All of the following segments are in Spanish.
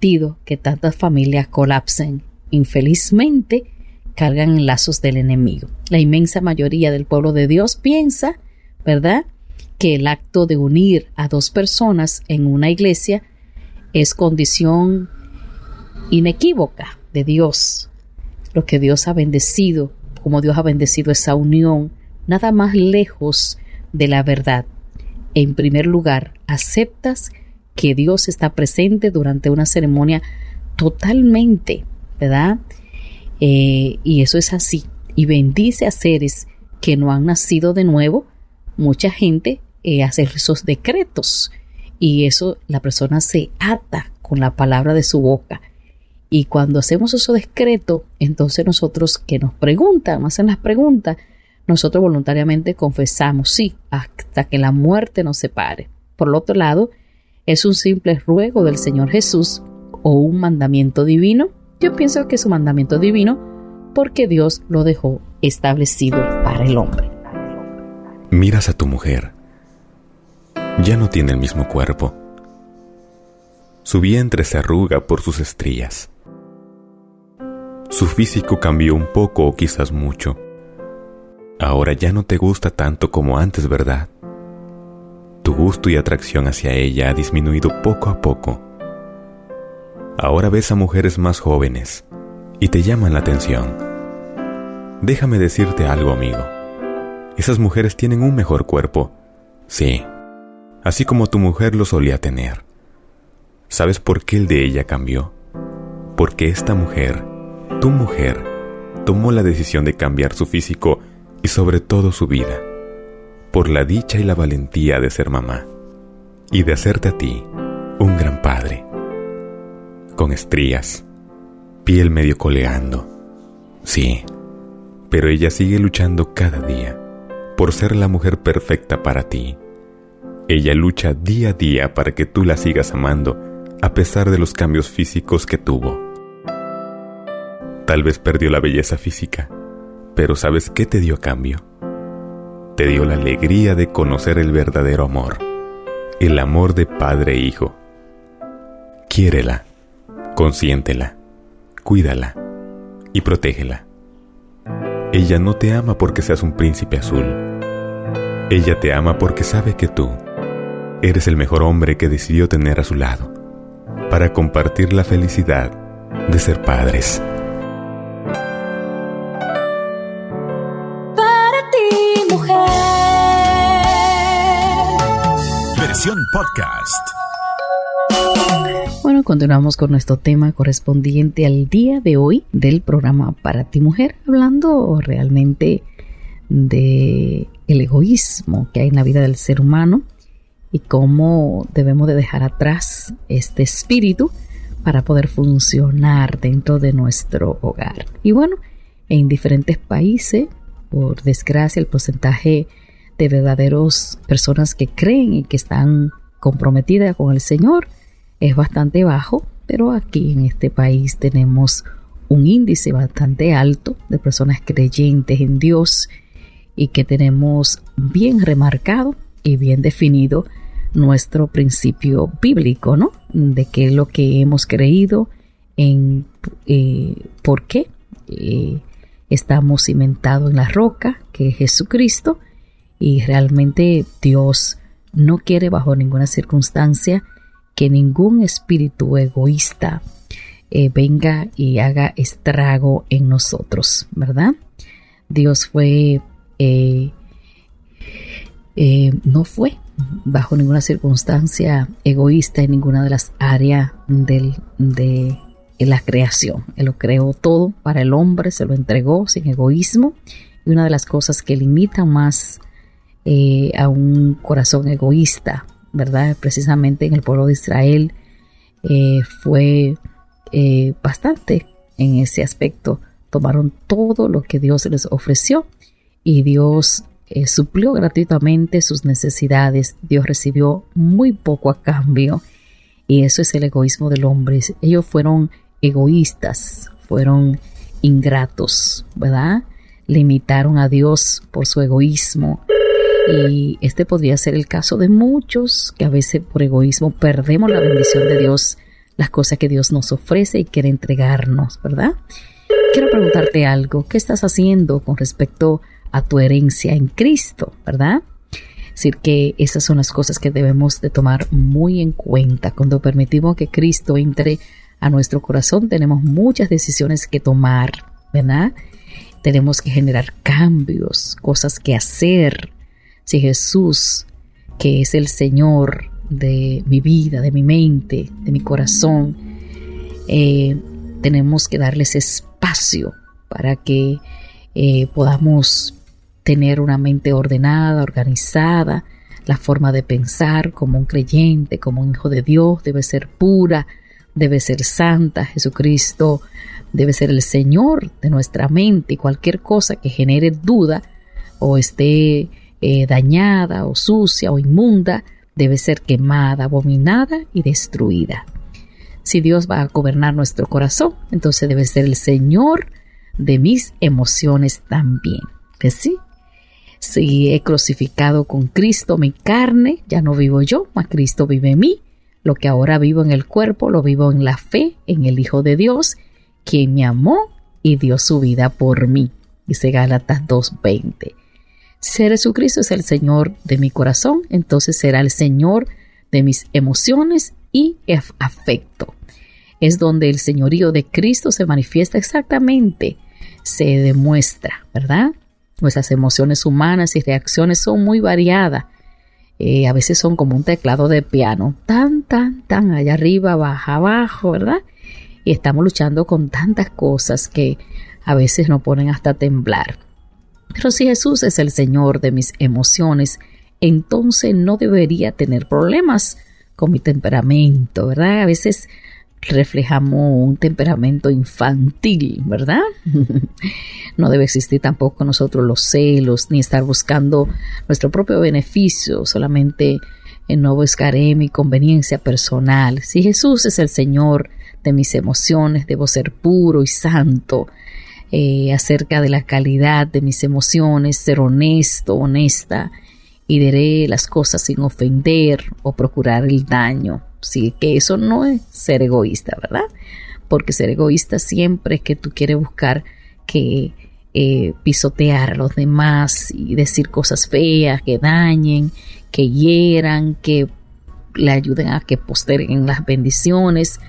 permitido que tantas familias colapsen. Infelizmente, cargan en lazos del enemigo. La inmensa mayoría del pueblo de Dios piensa, ¿verdad?, que el acto de unir a dos personas en una iglesia es condición inequívoca de Dios. Lo que Dios ha bendecido, como Dios ha bendecido esa unión, nada más lejos de la verdad. En primer lugar, aceptas que Dios está presente durante una ceremonia totalmente, ¿verdad? Y eso es así. Y bendice a seres que no han nacido de nuevo. Mucha gente hace esos decretos y eso la persona se ata con la palabra de su boca. Y cuando hacemos esos decretos, entonces nosotros que nos preguntan, hacen las preguntas, nosotros voluntariamente confesamos, sí, hasta que la muerte nos separe. Por el otro lado, es un simple ruego del Señor Jesús o un mandamiento divino. Yo pienso que es un mandamiento divino porque Dios lo dejó establecido para el hombre. Miras a tu mujer. Ya no tiene el mismo cuerpo. Su vientre se arruga por sus estrías. Su físico cambió un poco o quizás mucho. Ahora ya no te gusta tanto como antes, ¿verdad? Tu gusto y atracción hacia ella ha disminuido poco a poco. Ahora ves a mujeres más jóvenes y te llaman la atención. Déjame decirte algo, amigo. Esas mujeres tienen un mejor cuerpo. Sí, así como tu mujer lo solía tener. ¿Sabes por qué el de ella cambió? Porque esta mujer, tu mujer, tomó la decisión de cambiar su físico y sobre todo su vida, por la dicha y la valentía de ser mamá y de hacerte a ti un gran padre. Con estrías, piel medio coleando. Sí, pero ella sigue luchando cada día por ser la mujer perfecta para ti. Ella lucha día a día para que tú la sigas amando a pesar de los cambios físicos que tuvo. Tal vez perdió la belleza física, pero ¿sabes qué te dio a cambio? Te dio la alegría de conocer el verdadero amor, el amor de padre e hijo. Quiérela, consiéntela, cuídala y protégela. Ella no te ama porque seas un príncipe azul. Ella te ama porque sabe que tú eres el mejor hombre que decidió tener a su lado para compartir la felicidad de ser padres. Para ti, mujer. Versión podcast. Bueno, continuamos con nuestro tema correspondiente al día de hoy del programa Para ti, mujer, hablando realmente de el egoísmo que hay en la vida del ser humano y cómo debemos de dejar atrás este espíritu para poder funcionar dentro de nuestro hogar. Y bueno, en diferentes países, por desgracia, el porcentaje de verdaderos personas que creen y que están comprometidas con el Señor es bastante bajo, pero aquí en este país tenemos un índice bastante alto de personas creyentes en Dios y que tenemos bien remarcado y bien definido nuestro principio bíblico, ¿no? De qué es lo que hemos creído, en por qué estamos cimentados en la roca, que es Jesucristo, y realmente Dios no quiere bajo ninguna circunstancia que ningún espíritu egoísta venga y haga estrago en nosotros, ¿verdad? Dios no fue bajo ninguna circunstancia egoísta en ninguna de las áreas de la creación. Él lo creó todo para el hombre, se lo entregó sin egoísmo, y una de las cosas que limitan más a un corazón egoísta, ¿verdad? Precisamente en el pueblo de Israel fue bastante en ese aspecto. Tomaron todo lo que Dios les ofreció y Dios suplió gratuitamente sus necesidades. Dios recibió muy poco a cambio y eso es el egoísmo del hombre. Ellos fueron egoístas, fueron ingratos, ¿verdad? Limitaron a Dios por su egoísmo. Y este podría ser el caso de muchos que a veces por egoísmo perdemos la bendición de Dios las cosas que Dios nos ofrece y quiere entregarnos, ¿verdad? Quiero preguntarte algo. ¿Qué estás haciendo con respecto a tu herencia en Cristo, verdad? Es decir, que esas son las cosas que debemos de tomar muy en cuenta. Cuando permitimos que Cristo entre a nuestro corazón, tenemos muchas decisiones que tomar, ¿verdad? Tenemos que generar cambios, cosas que hacer. Si Jesús, que es el Señor de mi vida, de mi mente, de mi corazón, tenemos que darles espacio para que podamos tener una mente ordenada, organizada. La forma de pensar como un creyente, como un hijo de Dios, debe ser pura, debe ser santa. Jesucristo debe ser el Señor de nuestra mente, y cualquier cosa que genere duda o esté dañada o sucia o inmunda debe ser quemada, abominada y destruida. Si Dios va a gobernar nuestro corazón, entonces debe ser el Señor de mis emociones también. ¿Que sí? Si he crucificado con Cristo mi carne, ya no vivo yo, mas Cristo vive en mí. Lo que ahora vivo en el cuerpo, lo vivo en la fe, en el Hijo de Dios, quien me amó y dio su vida por mí. Dice Gálatas 2:20. Si Jesucristo es el Señor de mi corazón, entonces será el Señor de mis emociones y afecto. Es donde el señorío de Cristo se manifiesta exactamente, se demuestra, ¿verdad? Nuestras emociones humanas y reacciones son muy variadas. A veces son como un teclado de piano, tan, allá arriba, baja, abajo, ¿verdad? Y estamos luchando con tantas cosas que a veces nos ponen hasta temblar. Pero si Jesús es el Señor de mis emociones, entonces no debería tener problemas con mi temperamento, ¿verdad? A veces reflejamos un temperamento infantil, ¿verdad? No debe existir tampoco en nosotros los celos, ni estar buscando nuestro propio beneficio, solamente no buscaré mi conveniencia personal. Si Jesús es el Señor de mis emociones, debo ser puro y santo acerca de la calidad de mis emociones, ser honesto, honesta, y diré las cosas sin ofender o procurar el daño. Sí, que eso no es ser egoísta, ¿verdad? Porque ser egoísta siempre es que tú quieres buscar que pisotear a los demás y decir cosas feas, que dañen, que hieran, que le ayuden a que posteren las bendiciones.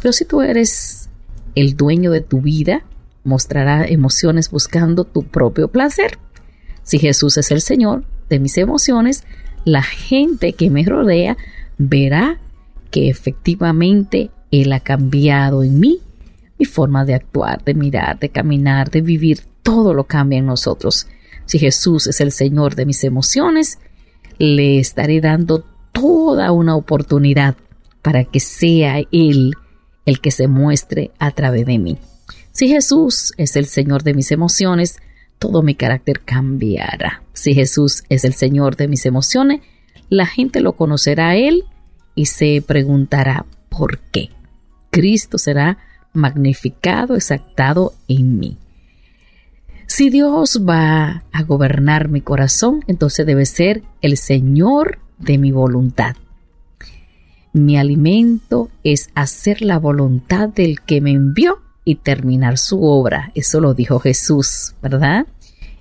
Pero si tú eres el dueño de tu vida, mostrarás emociones buscando tu propio placer. Si Jesús es el Señor de mis emociones, la gente que me rodea verá que efectivamente Él ha cambiado en mí, mi forma de actuar, de mirar, de caminar, de vivir, todo lo cambia en nosotros. Si Jesús es el Señor de mis emociones, le estaré dando toda una oportunidad para que sea Él el que se muestre a través de mí. Si Jesús es el Señor de mis emociones, todo mi carácter cambiará. Si Jesús es el Señor de mis emociones, la gente lo conocerá a Él y se preguntará ¿por qué? Cristo será magnificado, exaltado en mí. Si Dios va a gobernar mi corazón, entonces debe ser el Señor de mi voluntad. Mi alimento es hacer la voluntad del que me envió y terminar su obra. Eso lo dijo Jesús, ¿verdad?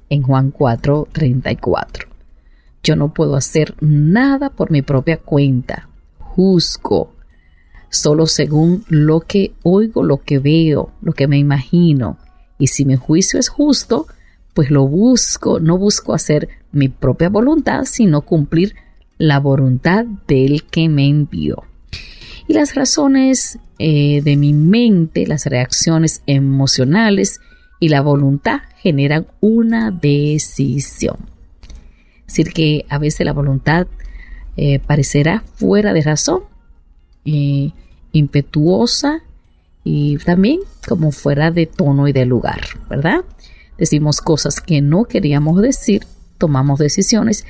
En Juan 4:34. Yo no puedo hacer nada por mi propia cuenta. Juzgo solo según lo que oigo, lo que veo, lo que me imagino. Y si mi juicio es justo, pues lo busco, no busco hacer mi propia voluntad, sino cumplir la voluntad del que me envió. Y las razones de mi mente, las reacciones emocionales y la voluntad generan una decisión. Es decir, que a veces la voluntad parecerá fuera de razón, impetuosa y también como fuera de tono y de lugar, ¿verdad? Decimos cosas que no queríamos decir, tomamos decisiones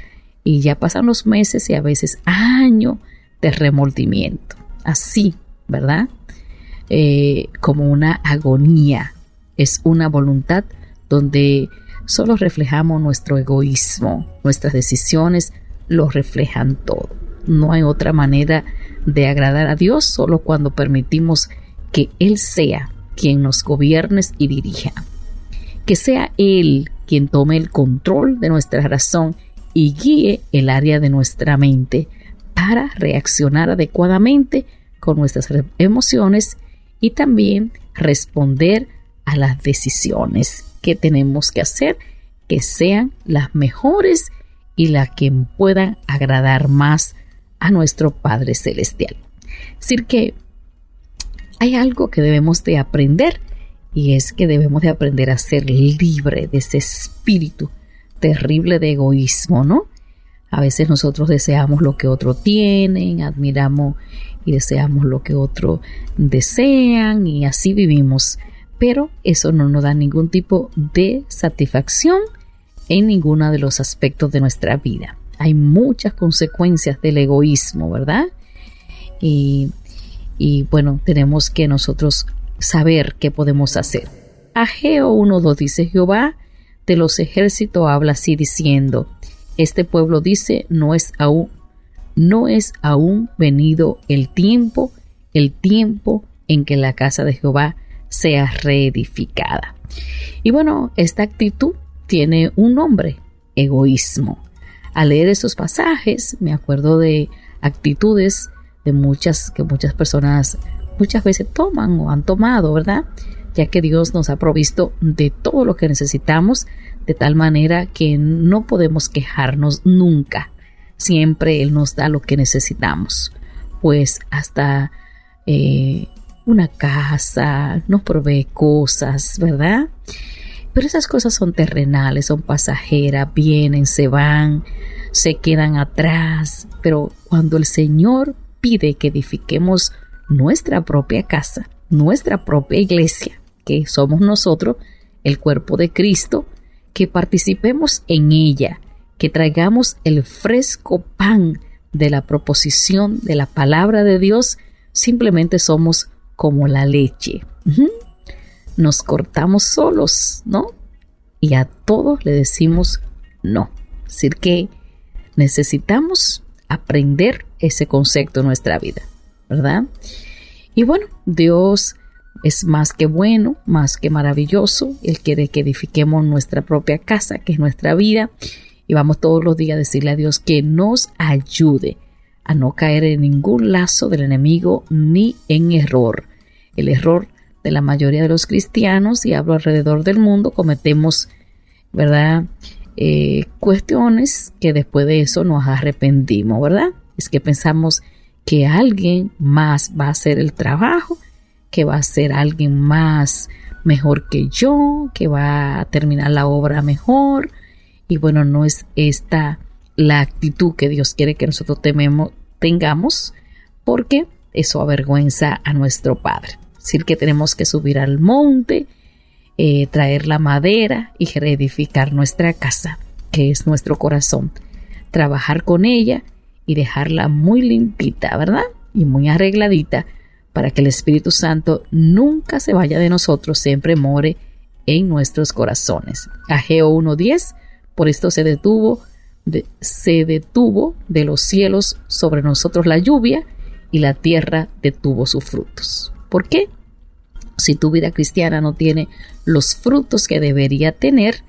y ya pasan los meses y a veces años de remordimiento. Así, ¿verdad? Como una agonía. Es una voluntad donde solo reflejamos nuestro egoísmo. Nuestras decisiones lo reflejan todo. No hay otra manera de agradar a Dios solo cuando permitimos que Él sea quien nos gobierne y dirija. Que sea Él quien tome el control de nuestra razón y guíe el área de nuestra mente para reaccionar adecuadamente con nuestras emociones y también responder a las decisiones que tenemos que hacer, que sean las mejores y las que puedan agradar más a nuestro Padre Celestial. Es decir que hay algo que debemos de aprender, y es que debemos de aprender a ser libre de ese espíritu terrible de egoísmo, ¿no? A veces nosotros deseamos lo que otros tienen, admiramos y deseamos lo que otros desean, y así vivimos. Pero eso no nos da ningún tipo de satisfacción en ninguno de los aspectos de nuestra vida. Hay muchas consecuencias del egoísmo, ¿verdad? Y bueno, tenemos que nosotros saber qué podemos hacer. Ageo 1:2 dice: Jehová de los ejércitos habla así diciendo: este pueblo dice, no es aún venido el tiempo en que la casa de Jehová sea reedificada. Y bueno, esta actitud tiene un nombre: egoísmo. Al leer esos pasajes me acuerdo de actitudes que muchas personas muchas veces toman o han tomado, ¿verdad? Ya que Dios nos ha provisto de todo lo que necesitamos, de tal manera que no podemos quejarnos nunca. Siempre Él nos da lo que necesitamos. Pues hasta una casa, nos provee cosas, ¿verdad? Pero esas cosas son terrenales, son pasajeras, vienen, se van, se quedan atrás. Pero cuando el Señor pide que edifiquemos nuestra propia casa, nuestra propia iglesia, que somos nosotros, el cuerpo de Cristo, que participemos en ella, que traigamos el fresco pan de la proposición de la palabra de Dios, simplemente somos como la leche. Nos cortamos solos, ¿no? Y a todos le decimos no. Es decir que necesitamos aprender ese concepto en nuestra vida, ¿verdad? Y bueno, Dios es más que bueno, más que maravilloso. Él quiere que edifiquemos nuestra propia casa, que es nuestra vida, y vamos todos los días a decirle a Dios que nos ayude a no caer en ningún lazo del enemigo ni en error. El error de la mayoría de los cristianos, y hablo alrededor del mundo, cometemos, ¿verdad?, cuestiones que después de eso nos arrepentimos, ¿verdad? Es que pensamos que alguien más va a hacer el trabajo, que va a ser alguien más mejor que yo, que va a terminar la obra mejor. Y bueno, no es esta la actitud que Dios quiere que nosotros tengamos, porque eso avergüenza a nuestro Padre. Es decir, que tenemos que subir al monte, traer la madera y reedificar nuestra casa, que es nuestro corazón. Trabajar con ella y dejarla muy limpita, ¿verdad? Y muy arregladita, para que el Espíritu Santo nunca se vaya de nosotros, siempre more en nuestros corazones. Ageo 1:10: por esto se detuvo de los cielos sobre nosotros la lluvia, y la tierra detuvo sus frutos. ¿Por qué? Si tu vida cristiana no tiene los frutos que debería tener,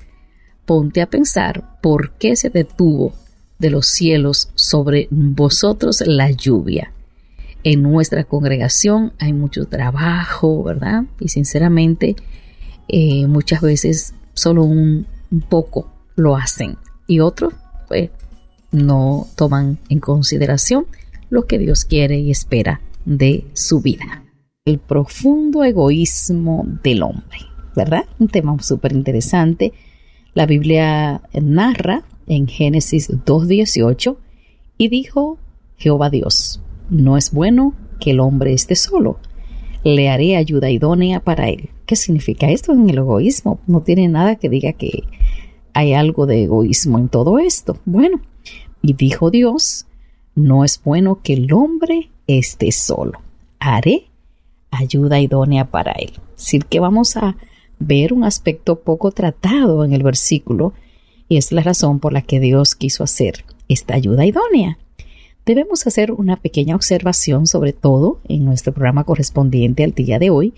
ponte a pensar por qué se detuvo de los cielos sobre vosotros la lluvia. En nuestra congregación hay mucho trabajo, ¿verdad? Y sinceramente, muchas veces solo un poco lo hacen, y otros pues no toman en consideración lo que Dios quiere y espera de su vida. El profundo egoísmo del hombre, ¿verdad? Un tema súper interesante. La Biblia narra en Génesis 2:18: y dijo Jehová Dios, no es bueno que el hombre esté solo, le haré ayuda idónea para él. ¿Qué significa esto en el egoísmo? No tiene nada que diga que hay algo de egoísmo en todo esto. Bueno, y dijo Dios, no es bueno que el hombre esté solo, haré ayuda idónea para él. Es decir, que vamos a ver un aspecto poco tratado en el versículo, y es la razón por la que Dios quiso hacer esta ayuda idónea. Debemos hacer una pequeña observación, sobre todo en nuestro programa correspondiente al día de hoy,